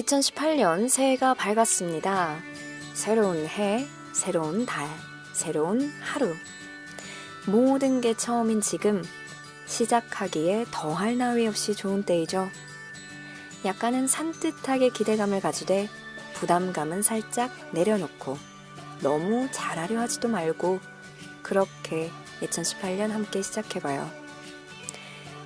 2018년 새해가 밝았습니다. 새로운 해, 새로운 달, 새로운 하루. 모든 게 처음인 지금, 시작하기에 더할 나위 없이 좋은 때이죠. 약간은 산뜻하게 기대감을 가지되 부담감은 살짝 내려놓고 너무 잘하려 하지도 말고 그렇게 2018년 함께 시작해봐요.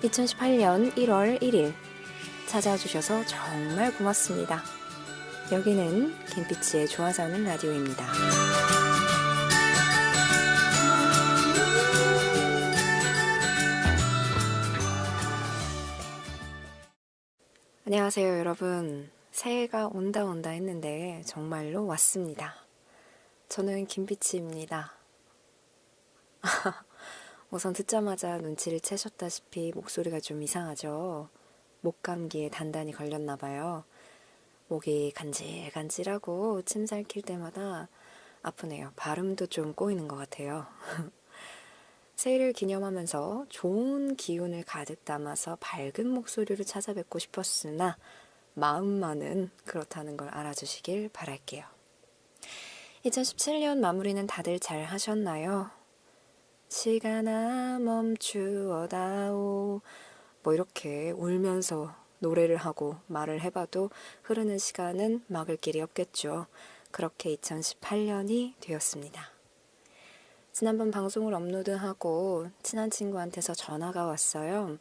2018년 1월 1일 찾아와 주셔서 정말 고맙습니다. 여기는 김피치의 좋아서 하는 라디오입니다. 안녕하세요 여러분. 새해가 온다 했는데 정말로 왔습니다. 저는 김피치입니다. 우선 듣자마자 눈치를 채셨다시피 목소리가 좀 이상하죠? 목감기에 단단히 걸렸나봐요. 목이 간질간질하고 침 삼킬 때마다 아프네요. 발음도 좀 꼬이는 것 같아요. 새해를 기념하면서 좋은 기운을 가득 담아서 밝은 목소리로 찾아뵙고 싶었으나 마음만은 그렇다는 걸 알아주시길 바랄게요. 2017년 마무리는 다들 잘 하셨나요? 시간아 멈추어다오. 뭐 이렇게 울면서 노래를 하고 말을 해봐도 흐르는 시간은 막을 길이 없겠죠. 그렇게 2018년이 되었습니다. 지난번 방송을 업로드하고 친한 친구한테서 전화가 왔어요.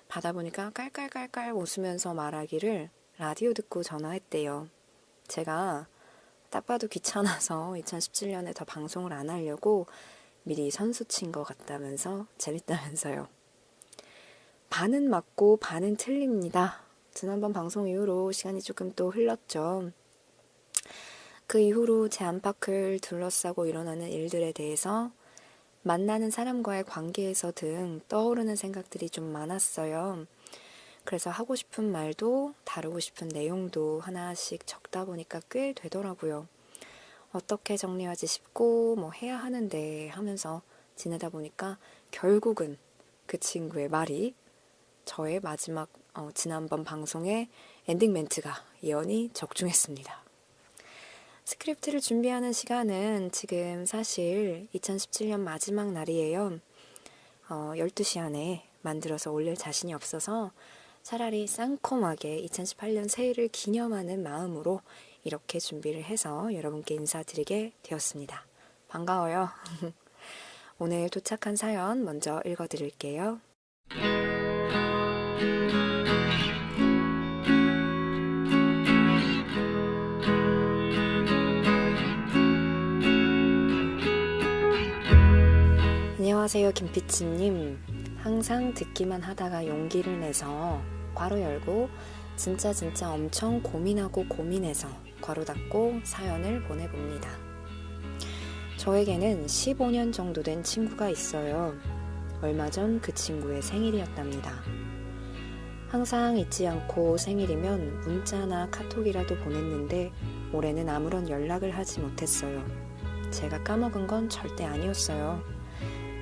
받아보니까 깔깔깔깔 웃으면서 말하기를 라디오 듣고 전화했대요. 제가 딱 봐도 귀찮아서 2017년에 더 방송을 안 하려고 미리 선수 친 것 같다면서 재밌다면서요. 반은 맞고 반은 틀립니다. 지난번 방송 이후로 시간이 조금 또 흘렀죠. 그 이후로 제 안팎을 둘러싸고 일어나는 일들에 대해서 만나는 사람과의 관계에서 등 떠오르는 생각들이 좀 많았어요. 그래서 하고 싶은 말도 다루고 싶은 내용도 하나씩 적다 보니까 꽤 되더라고요. 어떻게 정리하지 싶고 뭐 해야 하는데 하면서 지내다 보니까 결국은 그 친구의 말이 저의 마지막 지난번 방송의 엔딩 멘트가 예언이 적중했습니다. 스크립트를 준비하는 시간은 지금 사실 2017년 마지막 날이에요. 12시 안에 만들어서 올릴 자신이 없어서 차라리 쌍콤하게 2018년 새해를 기념하는 마음으로 이렇게 준비를 해서 여러분께 인사드리게 되었습니다. 반가워요. 오늘 도착한 사연 먼저 읽어드릴게요. 안녕하세요 김피치님. 항상 듣기만 하다가 용기를 내서 괄호 열고 진짜 엄청 고민하고 고민해서 괄호 닫고 사연을 보내봅니다. 저에게는 15년 정도 된 친구가 있어요. 얼마 전 그 친구의 생일이었답니다. 항상 잊지 않고 생일이면 문자나 카톡이라도 보냈는데 올해는 아무런 연락을 하지 못했어요. 제가 까먹은 건 절대 아니었어요.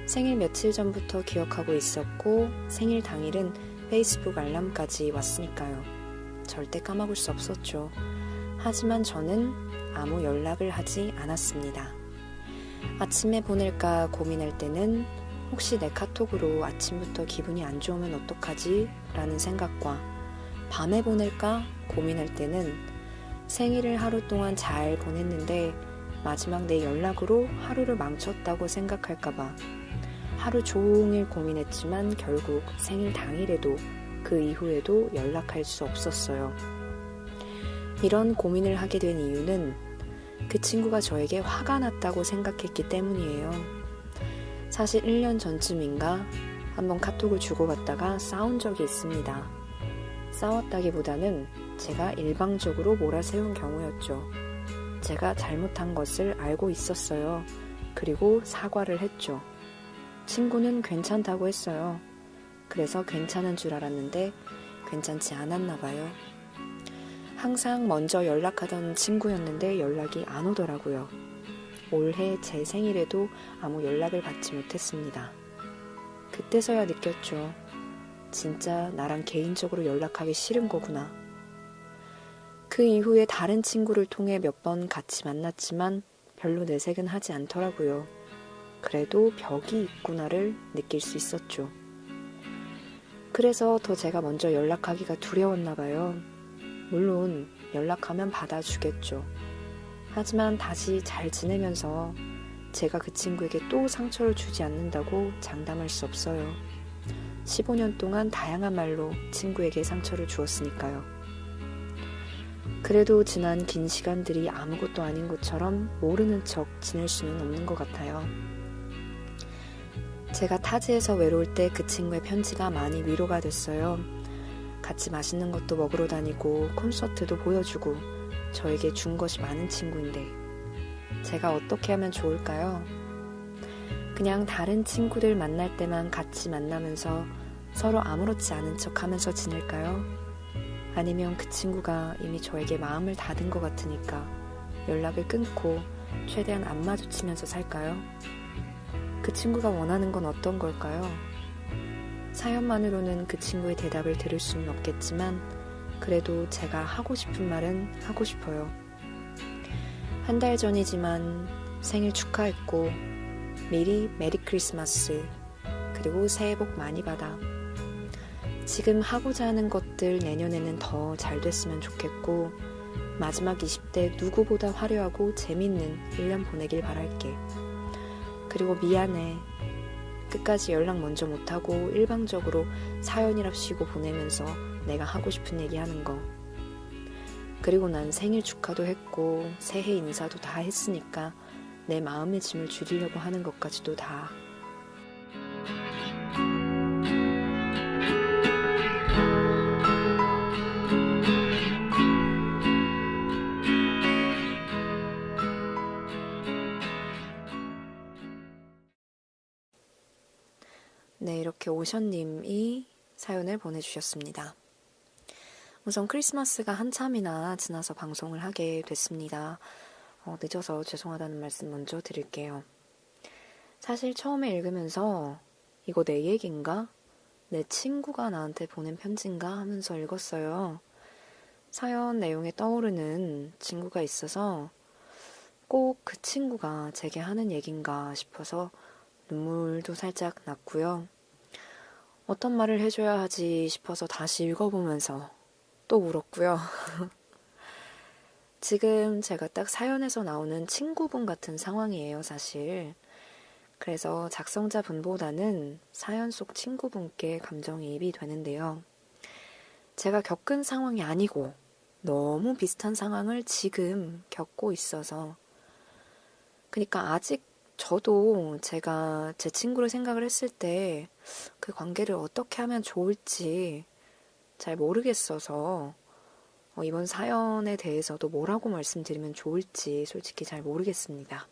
생일 며칠 전부터 기억하고 있었고 생일 당일은 페이스북 알람까지 왔으니까요. 절대 까먹을 수 없었죠. 하지만 저는 아무 연락을 하지 않았습니다. 아침에 보낼까 고민할 때는 혹시 내 카톡으로 아침부터 기분이 안 좋으면 어떡하지? 라는 생각과 밤에 보낼까 고민할 때는 생일을 하루 동안 잘 보냈는데 마지막 내 연락으로 하루를 망쳤다고 생각할까봐 하루 종일 고민했지만 결국 생일 당일에도 그 이후에도 연락할 수 없었어요. 이런 고민을 하게 된 이유는 그 친구가 저에게 화가 났다고 생각했기 때문이에요. 사실 1년 전쯤인가 한번 카톡을 주고받다가 싸운 적이 있습니다. 싸웠다기보다는 제가 일방적으로 몰아세운 경우였죠. 제가 잘못한 것을 알고 있었어요. 그리고 사과를 했죠. 친구는 괜찮다고 했어요. 그래서 괜찮은 줄 알았는데 괜찮지 않았나 봐요. 항상 먼저 연락하던 친구였는데 연락이 안 오더라고요. 올해 제 생일에도 아무 연락을 받지 못했습니다. 그때서야 느꼈죠. 진짜 나랑 개인적으로 연락하기 싫은 거구나. 그 이후에 다른 친구를 통해 몇 번 같이 만났지만 별로 내색은 하지 않더라고요. 그래도 벽이 있구나를 느낄 수 있었죠. 그래서 더 제가 먼저 연락하기가 두려웠나 봐요. 물론 연락하면 받아주겠죠. 하지만 다시 잘 지내면서 제가 그 친구에게 또 상처를 주지 않는다고 장담할 수 없어요. 15년 동안 다양한 말로 친구에게 상처를 주었으니까요. 그래도 지난 긴 시간들이 아무것도 아닌 것처럼 모르는 척 지낼 수는 없는 것 같아요. 제가 타지에서 외로울 때 그 친구의 편지가 많이 위로가 됐어요. 같이 맛있는 것도 먹으러 다니고 콘서트도 보여주고 저에게 준 것이 많은 친구인데 제가 어떻게 하면 좋을까요? 그냥 다른 친구들 만날 때만 같이 만나면서 서로 아무렇지 않은 척 하면서 지낼까요? 아니면 그 친구가 이미 저에게 마음을 닫은 것 같으니까 연락을 끊고 최대한 안 마주치면서 살까요? 그 친구가 원하는 건 어떤 걸까요? 사연만으로는 그 친구의 대답을 들을 수는 없겠지만 그래도 제가 하고 싶은 말은 하고 싶어요. 한 달 전이지만 생일 축하했고 미리 메리 크리스마스 그리고 새해 복 많이 받아. 지금 하고자 하는 것들 내년에는 더 잘 됐으면 좋겠고 마지막 20대 누구보다 화려하고 재밌는 1년 보내길 바랄게. 그리고 미안해. 끝까지 연락 먼저 못하고 일방적으로 사연이랍시고 보내면서 내가 하고 싶은 얘기 하는 거. 그리고 난 생일 축하도 했고 새해 인사도 다 했으니까 내 마음의 짐을 줄이려고 하는 것까지도 다. 네, 이렇게 오션님이 사연을 보내주셨습니다. 우선 크리스마스가 한참이나 지나서 방송을 하게 됐습니다. 늦어서 죄송하다는 말씀 먼저 드릴게요. 사실 처음에 읽으면서 이거 내 얘기인가? 내 친구가 나한테 보낸 편지인가? 하면서 읽었어요. 사연 내용에 떠오르는 친구가 있어서 꼭 그 친구가 제게 하는 얘기인가 싶어서 눈물도 살짝 났고요. 어떤 말을 해줘야 하지 싶어서 다시 읽어보면서 또 울었고요. 지금 제가 딱 사연에서 나오는 친구분 같은 상황이에요, 사실. 그래서 작성자분보다는 사연 속 친구분께 감정이입이 되는데요. 제가 겪은 상황이 아니고 너무 비슷한 상황을 지금 겪고 있어서 그러니까 아직 저도 제가 제 친구를 생각을 했을 때 그 관계를 어떻게 하면 좋을지 잘 모르겠어서 이번 사연에 대해서도 뭐라고 말씀드리면 좋을지 솔직히 잘 모르겠습니다.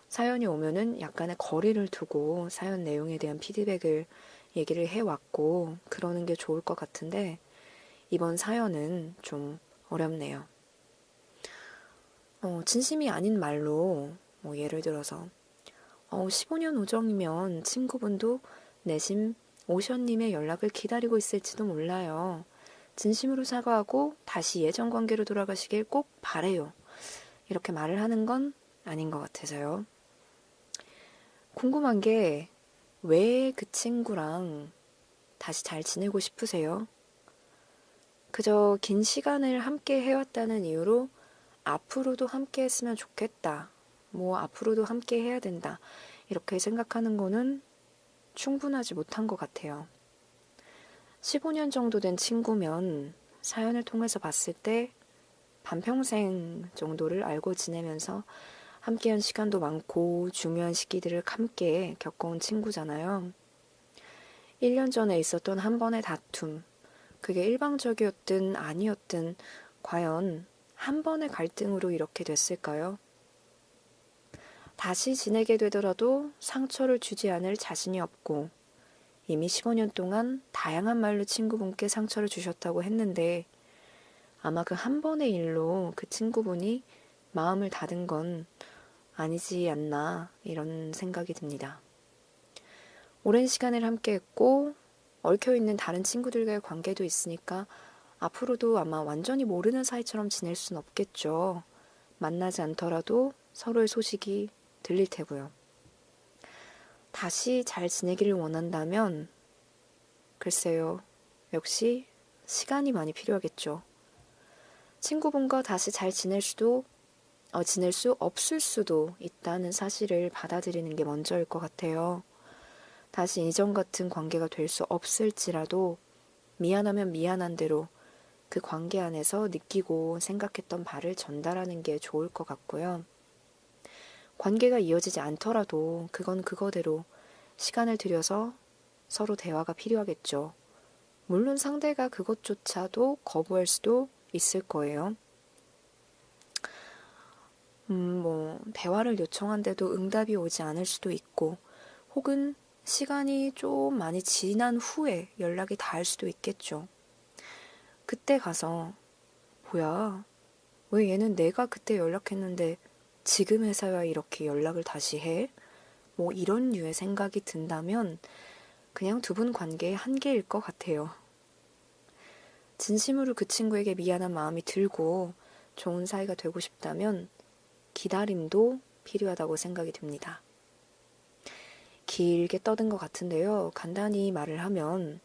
사연이 오면은 약간의 거리를 두고 사연 내용에 대한 피드백을 얘기를 해왔고 그러는 게 좋을 것 같은데 이번 사연은 좀 어렵네요. 진심이 아닌 말로 예를 들어서 15년 우정이면 친구분도 내심 오션님의 연락을 기다리고 있을지도 몰라요. 진심으로 사과하고 다시 예전 관계로 돌아가시길 꼭 바래요. 이렇게 말을 하는 건 아닌 것 같아서요. 궁금한 게 왜 그 친구랑 다시 잘 지내고 싶으세요? 그저 긴 시간을 함께 해왔다는 이유로 앞으로도 함께 했으면 좋겠다. 앞으로도 함께 해야 된다. 이렇게 생각하는 거는 충분하지 못한 것 같아요. 15년 정도 된 친구면 사연을 통해서 봤을 때 반평생 정도를 알고 지내면서 함께한 시간도 많고 중요한 시기들을 함께 겪어온 친구잖아요. 1년 전에 있었던 한 번의 다툼, 그게 일방적이었든 아니었든 과연 한 번의 갈등으로 이렇게 됐을까요? 다시 지내게 되더라도 상처를 주지 않을 자신이 없고 이미 15년 동안 다양한 말로 친구분께 상처를 주셨다고 했는데 아마 그 한 번의 일로 그 친구분이 마음을 닫은 건 아니지 않나 이런 생각이 듭니다. 오랜 시간을 함께 했고 얽혀있는 다른 친구들과의 관계도 있으니까 앞으로도 아마 완전히 모르는 사이처럼 지낼 순 없겠죠. 만나지 않더라도 서로의 소식이 들릴 테고요. 다시 잘 지내기를 원한다면 글쎄요. 역시 시간이 많이 필요하겠죠. 친구분과 다시 잘 지낼 수 없을 수도 있다는 사실을 받아들이는 게 먼저일 것 같아요. 다시 이전 같은 관계가 될 수 없을지라도 미안하면 미안한 대로 그 관계 안에서 느끼고 생각했던 바를 전달하는 게 좋을 것 같고요. 관계가 이어지지 않더라도 그건 그거대로 시간을 들여서 서로 대화가 필요하겠죠. 물론 상대가 그것조차도 거부할 수도 있을 거예요. 대화를 요청한데도 응답이 오지 않을 수도 있고, 혹은 시간이 좀 많이 지난 후에 연락이 닿을 수도 있겠죠. 그때 가서, 뭐야, 왜 얘는 내가 그때 연락했는데 지금에서야 이렇게 연락을 다시 해? 이런 류의 생각이 든다면 그냥 두 분 관계의 한계일 것 같아요. 진심으로 그 친구에게 미안한 마음이 들고 좋은 사이가 되고 싶다면 기다림도 필요하다고 생각이 듭니다. 길게 떠든 것 같은데요. 간단히 말을 하면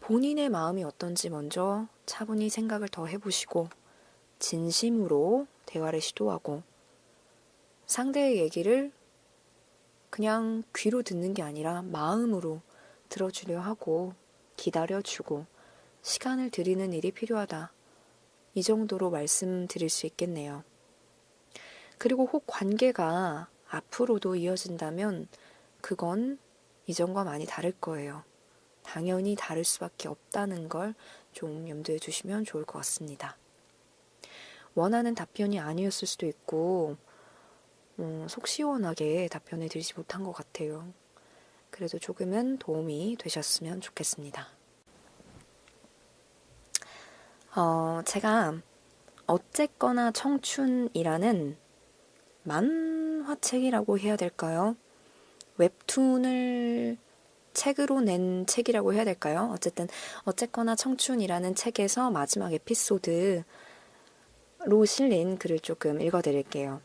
본인의 마음이 어떤지 먼저 차분히 생각을 더 해보시고 진심으로 대화를 시도하고 상대의 얘기를 그냥 귀로 듣는 게 아니라 마음으로 들어주려 하고 기다려주고 시간을 들이는 일이 필요하다. 이 정도로 말씀드릴 수 있겠네요. 그리고 혹 관계가 앞으로도 이어진다면 그건 이전과 많이 다를 거예요. 당연히 다를 수밖에 없다는 걸 좀 염두에 두시면 좋을 것 같습니다. 원하는 답변이 아니었을 수도 있고 속 시원하게 답변을 드리지 못한 것 같아요. 그래도 조금은 도움이 되셨으면 좋겠습니다. 제가 어쨌거나 청춘이라는 만화책이라고 해야 될까요? 웹툰을 책으로 낸 책이라고 해야 될까요? 어쨌거나 청춘이라는 책에서 마지막 에피소드로 실린 글을 조금 읽어드릴게요.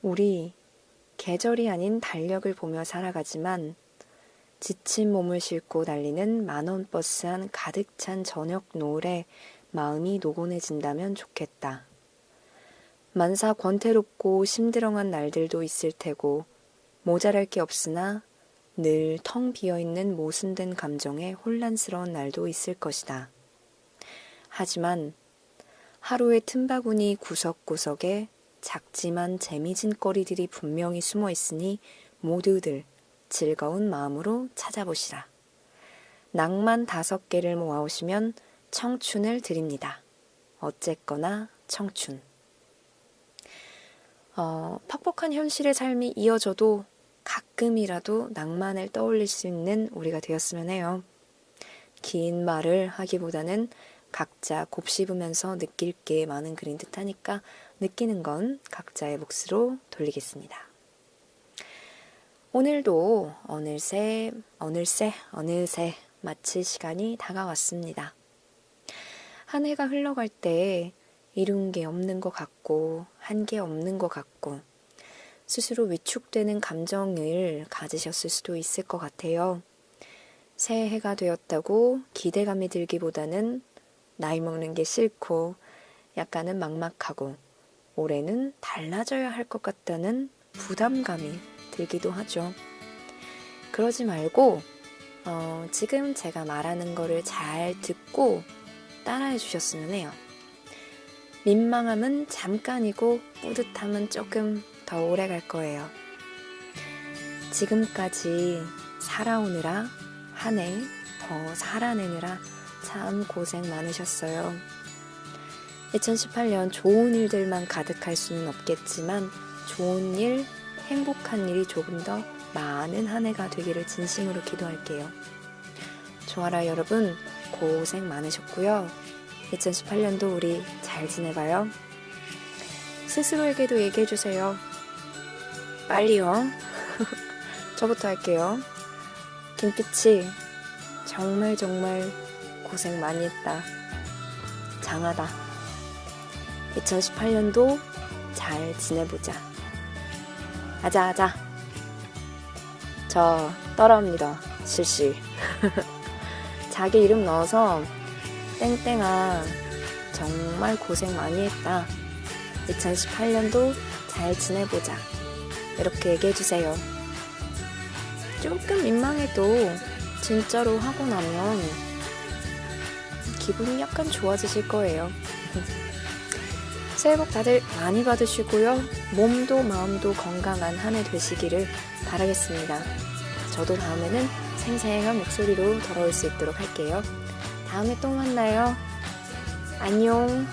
우리 계절이 아닌 달력을 보며 살아가지만 지친 몸을 싣고 달리는 만원 버스 안 가득 찬 저녁 노을에 마음이 노곤해진다면 좋겠다. 만사 권태롭고 심드렁한 날들도 있을 테고 모자랄 게 없으나 늘 텅 비어있는 모순된 감정에 혼란스러운 날도 있을 것이다. 하지만 하루의 틈바구니 구석구석에 작지만 재미진 거리들이 분명히 숨어 있으니 모두들 즐거운 마음으로 찾아보시라. 낭만 5개를 모아오시면 청춘을 드립니다. 어쨌거나 청춘. 퍽퍽한 현실의 삶이 이어져도 가끔이라도 낭만을 떠올릴 수 있는 우리가 되었으면 해요. 긴 말을 하기보다는 각자 곱씹으면서 느낄 게 많은 글인 듯하니까 느끼는 건 각자의 몫으로 돌리겠습니다. 오늘도 어느새 마칠 시간이 다가왔습니다. 한 해가 흘러갈 때 이룬 게 없는 것 같고 한 게 없는 것 같고 스스로 위축되는 감정을 가지셨을 수도 있을 것 같아요. 새해가 되었다고 기대감이 들기보다는 나이 먹는 게 싫고 약간은 막막하고 올해는 달라져야 할 것 같다는 부담감이 들기도 하죠. 그러지 말고 지금 제가 말하는 거를 잘 듣고 따라해 주셨으면 해요. 민망함은 잠깐이고 뿌듯함은 조금 더 오래 갈 거예요. 지금까지 살아오느라 한 해 더 살아내느라 참 고생 많으셨어요. 2018년 좋은 일들만 가득할 수는 없겠지만 좋은 일, 행복한 일이 조금 더 많은 한 해가 되기를 진심으로 기도할게요. 좋아라 여러분, 고생 많으셨고요. 2018년도 우리 잘 지내봐요. 스스로에게도 얘기해주세요. 빨리요. 저부터 할게요. 김빛이 정말 고생 많이 했다. 장하다. 2018년도 잘 지내보자. 아자아자. 저 떨어옵니다. 실시. 자기 이름 넣어서 땡땡아 정말 고생 많이 했다. 2018년도 잘 지내보자. 이렇게 얘기해주세요. 조금 민망해도 진짜로 하고 나면 기분이 약간 좋아지실 거예요. 새해 복 다들 많이 받으시고요. 몸도 마음도 건강한 한 해 되시기를 바라겠습니다. 저도 다음에는 생생한 목소리로 돌아올 수 있도록 할게요. 다음에 또 만나요. 안녕.